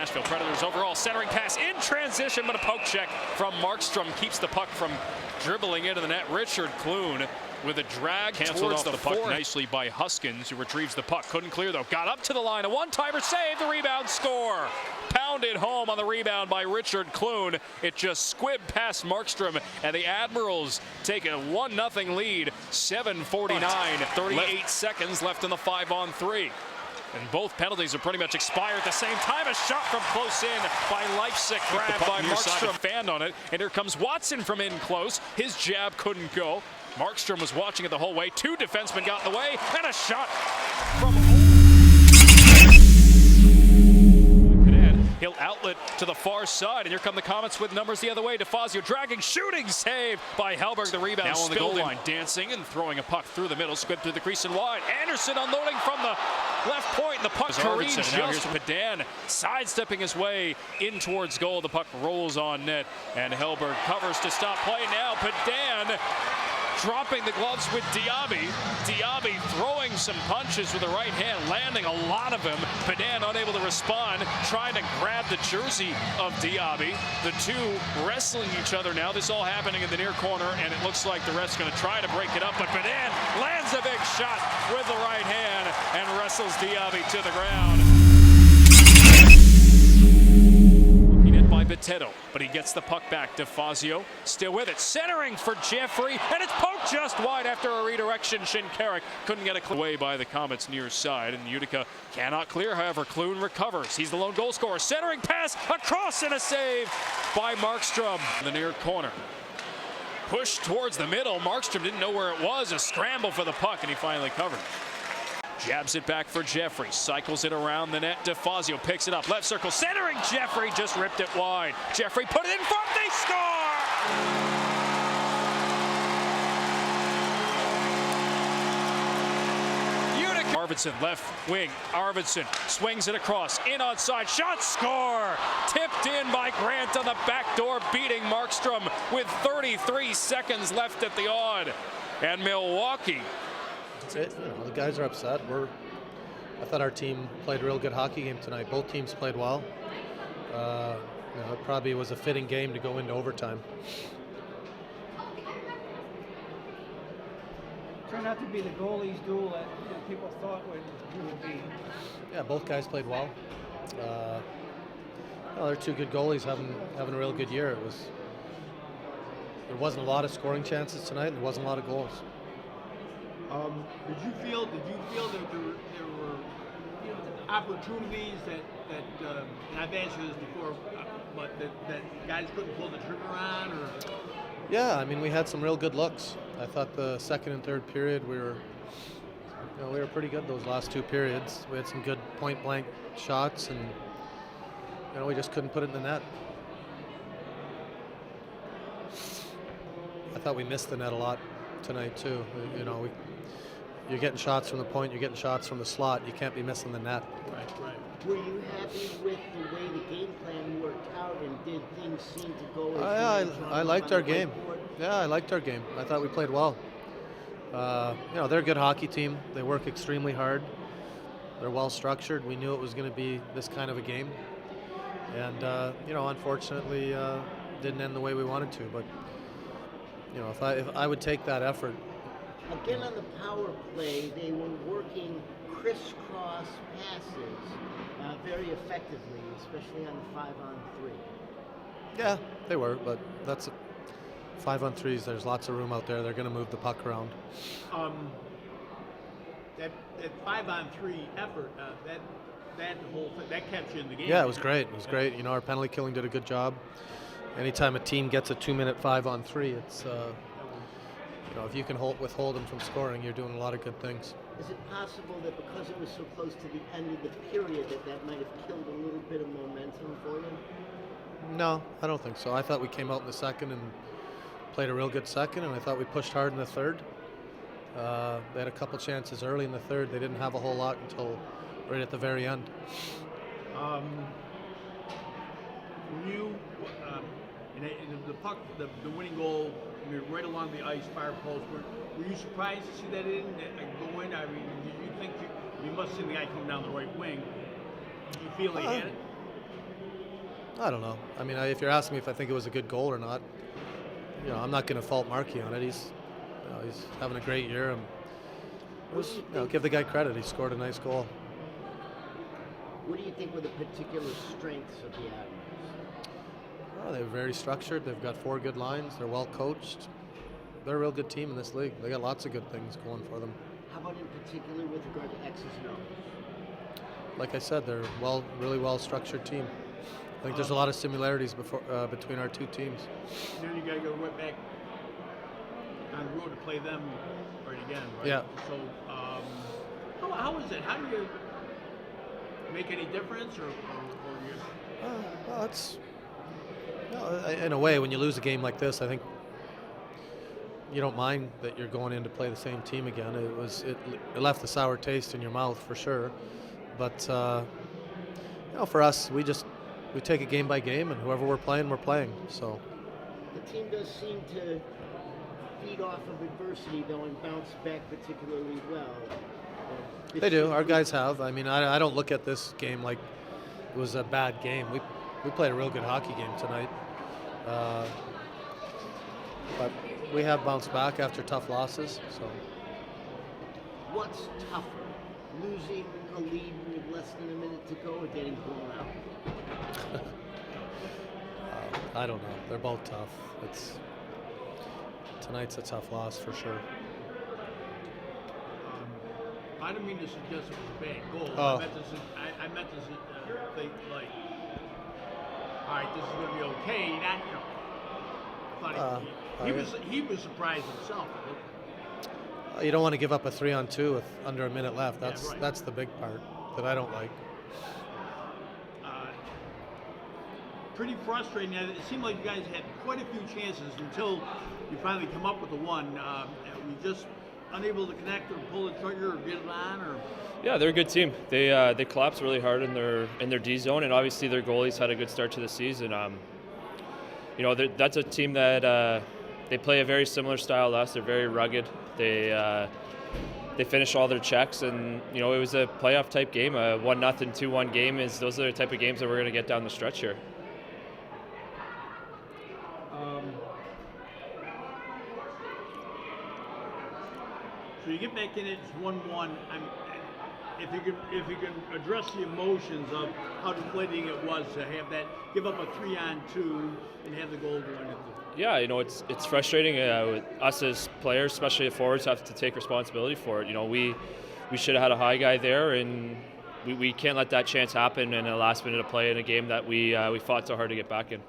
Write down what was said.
Nashville Predators overall. Centering pass in transition, but a poke check from Markstrom keeps the puck from dribbling into the net. Richard Clune with a drag Canceled towards off the puck nicely by Huskins, who retrieves the puck. Couldn't clear though. Got up to the line. A one-timer save. The rebound score. Pounded home on the rebound by Richard Clune. It just squibbed past Markstrom, and the Admirals take a 1-0 lead. 7:49, 38 seconds left in the 5-on-3. And both penalties are pretty much expired at the same time. A shot from close in by Leipzig, grabbed by Markstrom. Fanned on it, and here comes Watson from in close. His jab couldn't go. Markstrom was watching it the whole way. Two defensemen got in the way, and a shot from He'll outlet to the far side, and here come the Comets with numbers the other way. DeFazio dragging, shooting save by Hellberg. The rebound now on the goal line, dancing and throwing a puck through the middle, squib through the crease and wide. Anderson unloading from the left point, and the puck careened just. Now here's Padan sidestepping his way in towards goal. The puck rolls on net, and Hellberg covers to stop play. Now Padan dropping the gloves with Diaby. Diaby throwing some punches with the right hand, landing a lot of them. Padan unable to respond, trying to grab the jersey of Diaby. The two wrestling each other now. This all happening in the near corner, and it looks like the ref's going to try to break it up, but Padan lands a big shot with the right hand and wrestles Diaby to the ground. Boteto, but he gets the puck back. DeFazio still with it, centering for Jeffrey, and it's poked just wide after a redirection. Shinkarik couldn't get it away by the Comets near side, and Utica cannot clear. However, Clune recovers. He's the lone goal scorer. Centering pass across, and a save by Markstrom in the near corner. Pushed towards the middle. Markstrom didn't know where it was. A scramble for the puck, and he finally covered. Jabs it back for Jeffrey, cycles it around the net. DeFazio picks it up, left circle, centering Jeffrey, just ripped it wide. Jeffrey put it in front, they score! Utica. Arvidsson left wing, Arvidsson swings it across, in onside, shot, score! Tipped in by Grant on the back door, beating Markstrom with 33 seconds left at the odd. And Milwaukee. It. You know, the guys are upset. I thought our team played a real good hockey game tonight. Both teams played well. It probably was a fitting game to go into overtime. Turned out to be the goalies' duel that people thought it would be. Yeah, both guys played well. They're two good goalies having a real good year. There wasn't a lot of scoring chances tonight, and there wasn't a lot of goals. Did you feel that there were opportunities that and I've asked you this before, but that guys couldn't pull the trigger on? Or? Yeah, I mean, we had some real good looks. I thought the second and third period we were pretty good those last two periods. We had some good point blank shots, and we just couldn't put it in the net. I thought we missed the net a lot tonight too. You're getting shots from the point, you're getting shots from the slot. You can't be missing the net. Right. Were you happy with the way the game plan worked out, and did things seem to go as I liked our game. Yeah, I liked our game. I thought we played well. They're a good hockey team. They work extremely hard. They're well structured. We knew it was going to be this kind of a game, and unfortunately, didn't end the way we wanted to. But if I would take that effort. Again, on the power play, they were working crisscross passes very effectively, especially on the 5-on-3. Yeah, they were, but that's 5-on-3s. There's lots of room out there. They're going to move the puck around. That 5-on-3 effort, that whole thing, that kept you in the game. Yeah, it was great. It was great. Our penalty killing did a good job. Anytime a team gets a 2-minute 5-on-3, it's if you can withhold them from scoring, you're doing a lot of good things. Is it possible that because it was so close to the end of the period that might have killed a little bit of momentum for you? No, I don't think so. I thought we came out in the second and played a real good second, and I thought we pushed hard in the third. They had a couple chances early in the third. They didn't have a whole lot until right at the very end. The puck, the winning goal, right along the ice, far post. Were you surprised to see that go in? I mean, did you think you must have seen the guy come down the right wing? Did you feel he had it? I don't know. I mean, if you're asking me if I think it was a good goal or not, I'm not going to fault Markey on it. He's having a great year, and give the guy credit. He scored a nice goal. What do you think were the particular strengths of the Admirals? Oh, they're very structured. They've got 4 good lines. They're well coached. They're a real good team in this league. They got lots of good things going for them. How about in particular with regard to X's and O's? Like I said, they're really well structured team. I think there's a lot of similarities between our 2 teams. Then you got to go right back on the road to play them right again, right? Yeah. So, how is it? How do you make any difference, or you? Well, in a way, when you lose a game like this, I think you don't mind that you're going in to play the same team again. It left a sour taste in your mouth for sure, but for us, we take it game by game, and whoever we're playing. So The team does seem to feed off of adversity, though, and bounce back particularly well. they do. Our guys have. I mean, I don't look at this game like it was a bad game. We played a real good hockey game tonight, but we have bounced back after tough losses. So What's tougher, losing a lead with less than a minute to go or getting blown out? I don't know. They're both tough. Tonight's a tough loss for sure. I don't mean to suggest it was a bad goal. Oh. I meant to think like, all right, this is going to be okay. I thought he was surprised himself. You don't want to give up a 3-on-2 with under a minute left. Right. That's the big part that I don't like. Pretty frustrating. It seemed like you guys had quite a few chances until you finally come up with the one. We just unable to connect or pull the trigger or get it on, or. Yeah, they're a good team. They collapse really hard in their D zone, and obviously their goalies had a good start to the season. That's a team that they play a very similar style to us. They're very rugged. They finish all their checks, and it was a playoff type game. A 1-0, 2-1 game those are the type of games that we're going to get down the stretch here. So you get back in it, it's 1-1. If you can address the emotions of how deflating it was to have that, give up a 3-on-2 and have the goal going into. Yeah, it's frustrating. With us as players, especially as forwards, have to take responsibility for it. We should have had a high guy there, and we can't let that chance happen in the last minute of play in a game that we fought so hard to get back in.